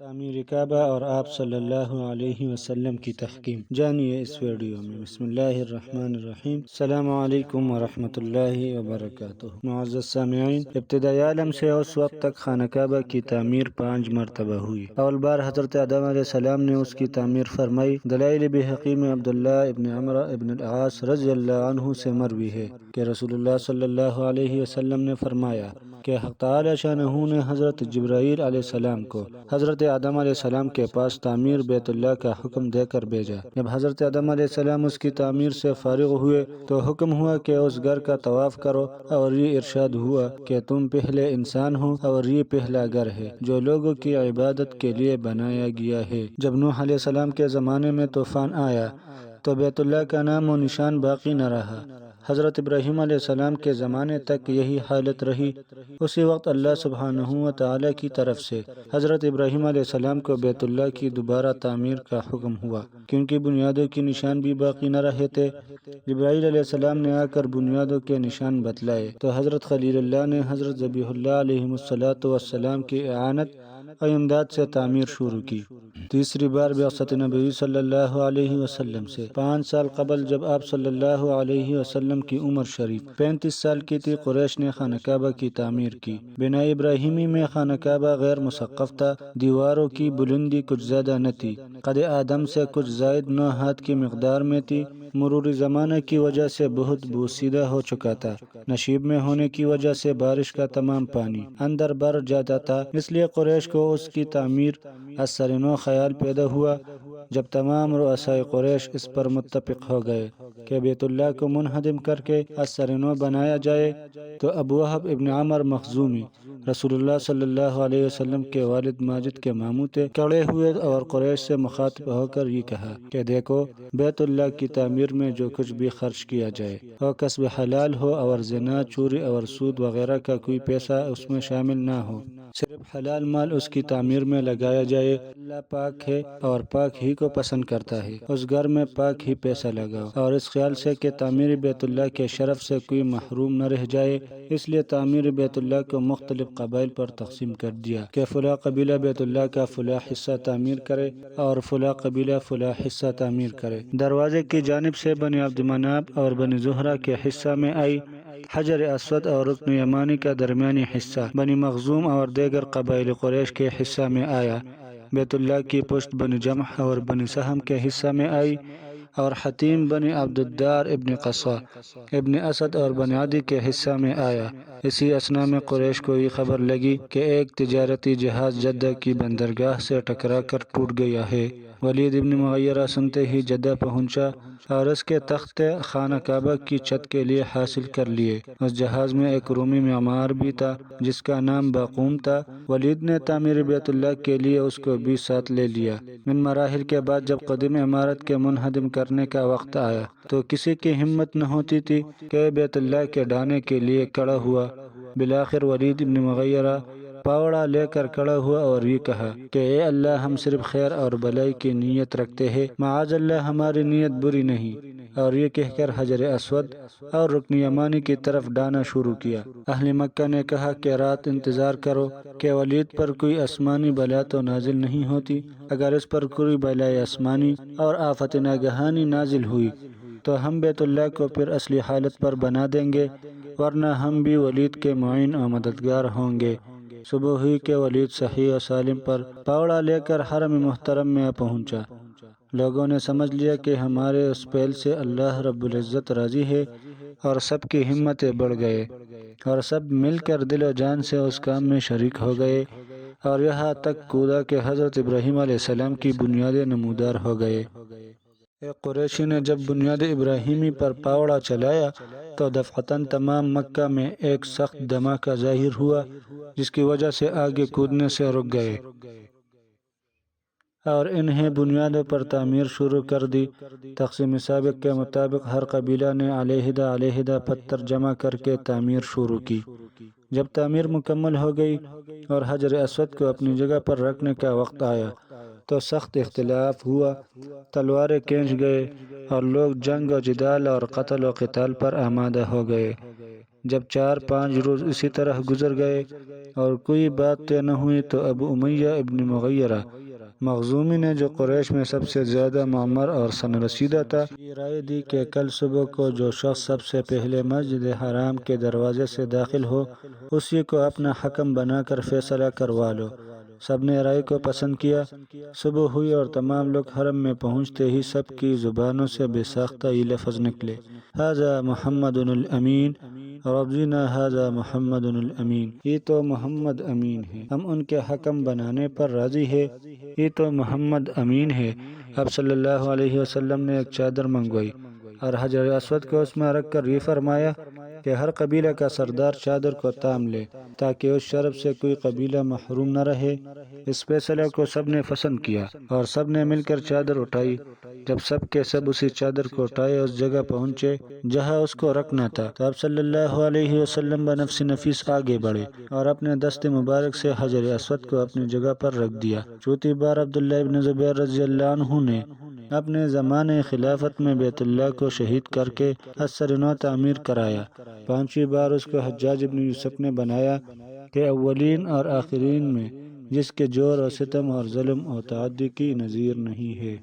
تعمیر کعبہ اور آپ صلی اللہ علیہ وسلم کی تحکیم جانیے اس ویڈیو میں۔ بسم اللہ الرحمن الرحیم۔ السلام علیکم ورحمۃ اللہ وبرکاتہ۔ معزز سامعین، ابتدائی عالم سے اس وقت تک خانہ کعبہ کی تعمیر 5 مرتبہ ہوئی۔ اول بار حضرت آدم علیہ السلام نے اس کی تعمیر فرمائی۔ دلائل بہقی میں عبداللہ ابن عمرو ابن العاص رضی اللہ عنہ سے مروی ہے کہ رسول اللہ صلی اللہ علیہ وسلم نے فرمایا کہ حق تعالی شانہ نے حضرت جبرائیل علیہ السلام کو حضرت آدم علیہ السلام کے پاس تعمیر بیت اللہ کا حکم دے کر بھیجا۔ جب حضرت آدم علیہ السلام اس کی تعمیر سے فارغ ہوئے تو حکم ہوا کہ اس گھر کا طواف کرو، اور یہ ارشاد ہوا کہ تم پہلے انسان ہو اور یہ پہلا گھر ہے جو لوگوں کی عبادت کے لیے بنایا گیا ہے۔ جب نوح علیہ السلام کے زمانے میں طوفان آیا تو بیت اللہ کا نام و نشان باقی نہ رہا۔ حضرت ابراہیم علیہ السلام کے زمانے تک یہی حالت رہی۔ اسی وقت اللہ سبحانہ و تعالی کی طرف سے حضرت ابراہیم علیہ السلام کو بیت اللہ کی دوبارہ تعمیر کا حکم ہوا، کیونکہ بنیادوں کے نشان بھی باقی نہ رہے تھے۔ جبرائیل علیہ السلام نے آ کر بنیادوں کے نشان بتلائے تو حضرت خلیل اللہ نے حضرت ذبیح اللہ علیہ السلام کی اعانت اور امداد سے تعمیر شروع کی۔ تیسری بار بعثت نبوی صلی اللہ علیہ وسلم سے 5 سال قبل جب آپ صلی اللہ علیہ وسلم کی عمر شریف 35 سال کی تھی، قریش نے خانہ کعبہ کی تعمیر کی۔ بنا ابراہیمی میں خانہ کعبہ غیر مسقف تھا، دیواروں کی بلندی کچھ زیادہ نہ تھی، قد آدم سے کچھ زائد 9 ہاتھ کی مقدار میں تھی، مرور زمانہ کی وجہ سے بہت بوسیدہ ہو چکا تھا، نشیب میں ہونے کی وجہ سے بارش کا تمام پانی اندر بھر جاتا تھا، اس لیے قریش کو اس کی تعمیر از سر نو خیال پیدا ہوا۔ جب تمام رؤسائے قریش اس پر متفق ہو گئے کہ بیت اللہ کو منہدم کر کے از سر نو بنایا جائے تو ابو وہب ابن عمر مخزومی رسول اللہ صلی اللہ علیہ وسلم کے والد ماجد کے ماموں تھے، کھڑے ہوئے اور قریش سے مخاطب ہو کر یہ کہا کہ دیکھو، بیت اللہ کی تعمیر میں جو کچھ بھی خرچ کیا جائے وہ کسب حلال ہو اور زنا، چوری اور سود وغیرہ کا کوئی پیسہ اس میں شامل نہ ہو، صرف حلال مال اس کی تعمیر میں لگایا جائے۔ اللہ پاک ہے اور پاک ہی کو پسند کرتا ہے، اس گھر میں پاک ہی پیسہ لگاؤ، اور اس خیال سے کہ تعمیر بیت اللہ کے شرف سے کوئی محروم نہ رہ جائے، اس لیے تعمیر بیت اللہ کو مختلف قبائل پر تقسیم کر دیا کہ فلاں قبیلہ بیت اللہ کا فلاں حصہ تعمیر کرے اور فلاں قبیلہ فلاں حصہ تعمیر کرے۔ دروازے کی جانب سے بنی عبد مناف اور بنی زہرہ کے حصہ میں آئی، حجر اسود اور رکن یمانی کا درمیانی حصہ بنی مخزوم اور دیگر قبائل قریش کے حصہ میں آیا، بیت اللہ کی پشت بنی جمح اور بنی سہم کے حصہ میں آئی، اور حتیم بنی عبد الدار ابن قصا ابن اسد اور بنی عدی کے حصہ میں آیا۔ اسی اثنا میں قریش کو یہ خبر لگی کہ ایک تجارتی جہاز جدہ کی بندرگاہ سے ٹکرا کر ٹوٹ گیا ہے۔ ولید ابن مغیرہ سنتے ہی جدہ پہنچا اور اس کے تختے خانہ کعبہ کی چھت کے لیے حاصل کر لیے۔ اس جہاز میں ایک رومی معمار بھی تھا جس کا نام باقوم تھا۔ ولید نے تعمیر بیت اللہ کے لیے اس کو بھی ساتھ لے لیا۔ ان مراحل کے بعد جب قدیم عمارت کے منہدم کرنے کا وقت آیا تو کسی کی ہمت نہ ہوتی تھی کہ بیت اللہ کے ڈھانے کے لیے کھڑا ہوا۔ بالآخر ولید ابن مغیرہ پاوڑا لے کر کھڑا ہوا اور یہ کہا کہ اے اللہ، ہم صرف خیر اور بھلائی کی نیت رکھتے ہیں، معاذ اللہ ہماری نیت بری نہیں، اور یہ کہہ کر حجر اسود اور رکن یمانی کی طرف ڈانا شروع کیا۔ اہل مکہ نے کہا کہ رات انتظار کرو کہ ولید پر کوئی آسمانی بلا تو نازل نہیں ہوتی، اگر اس پر کوئی بلائے آسمانی اور آفت ناگہانی نازل ہوئی تو ہم بیت اللہ کو پھر اصلی حالت پر بنا دیں گے، ورنہ ہم بھی ولید کے معین و مددگار ہوں گے۔ صبح ہوئی کہ ولید صحیح و سالم پر پاوڑا لے کر حرم محترم میں پہنچا۔ لوگوں نے سمجھ لیا کہ ہمارے اس پہل سے اللہ رب العزت راضی ہے، اور سب کی ہمتیں بڑھ گئے اور سب مل کر دل و جان سے اس کام میں شریک ہو گئے، اور یہاں تک کودا کہ حضرت ابراہیم علیہ السلام کی بنیادیں نمودار ہو گئے۔ ایک قریشی نے جب بنیاد ابراہیمی پر پاوڑا چلایا تو دفعتاً تمام مکہ میں ایک سخت دھماکہ ظاہر ہوا، جس کی وجہ سے آگے کودنے سے رک گئے اور انہیں بنیادوں پر تعمیر شروع کر دی۔ تقسیم سابق کے مطابق ہر قبیلہ نے علیحدہ پتھر جمع کر کے تعمیر شروع کی۔ جب تعمیر مکمل ہو گئی اور حجر اسود کو اپنی جگہ پر رکھنے کا وقت آیا تو سخت اختلاف ہوا، تلواریں کھینچ گئے اور لوگ جنگ و جدال اور قتل و قتال پر آمادہ ہو گئے۔ جب 4-5 روز اسی طرح گزر گئے اور کوئی بات طے نہ ہوئی تو ابو امیہ ابن مغیرہ مخزومی نے، جو قریش میں سب سے زیادہ معمر اور سن رسیدہ تھا، یہ رائے دی کہ کل صبح کو جو شخص سب سے پہلے مسجد حرام کے دروازے سے داخل ہو اسی کو اپنا حکم بنا کر فیصلہ کروا لو۔ سب نے رائے کو پسند کیا۔ صبح ہوئی اور تمام لوگ حرم میں پہنچتے ہی سب کی زبانوں سے بے ساختہ یہ لفظ نکلے: ھذا محمد الامین، ربنا ھذا محمد الامین، یہ تو محمد امین ہے، ہم ان کے حکم بنانے پر راضی ہے، یہ تو محمد امین ہے۔ اب صلی اللہ علیہ وسلم نے ایک چادر منگوائی اور حجر اسود کو اس میں رکھ کر یہ فرمایا کہ ہر قبیلہ کا سردار چادر کو تام لے تاکہ اس شرف سے کوئی قبیلہ محروم نہ رہے۔ اس فیصلے کو سب نے پسند کیا اور سب نے مل کر چادر اٹھائی۔ جب سب کے سب اسی چادر کو اٹھائے اس جگہ پہنچے جہاں اس کو رکھنا تھا تو اب صلی اللہ علیہ وسلم بنفس نفیس آگے بڑھے اور اپنے دست مبارک سے حجر اسود کو اپنی جگہ پر رکھ دیا۔ چوتھی بار عبداللہ ابن زبیر رضی اللہ عنہ نے اپنے زمانے خلافت میں بیت اللہ کو شہید کر کے اثر نو تعمیر کرایا۔ پانچویں بار اس کو حجاج ابن یوسف نے بنایا کہ اولین اور آخرین میں جس کے جور و ستم اور ظلم و تعدی کی نظیر نہیں ہے۔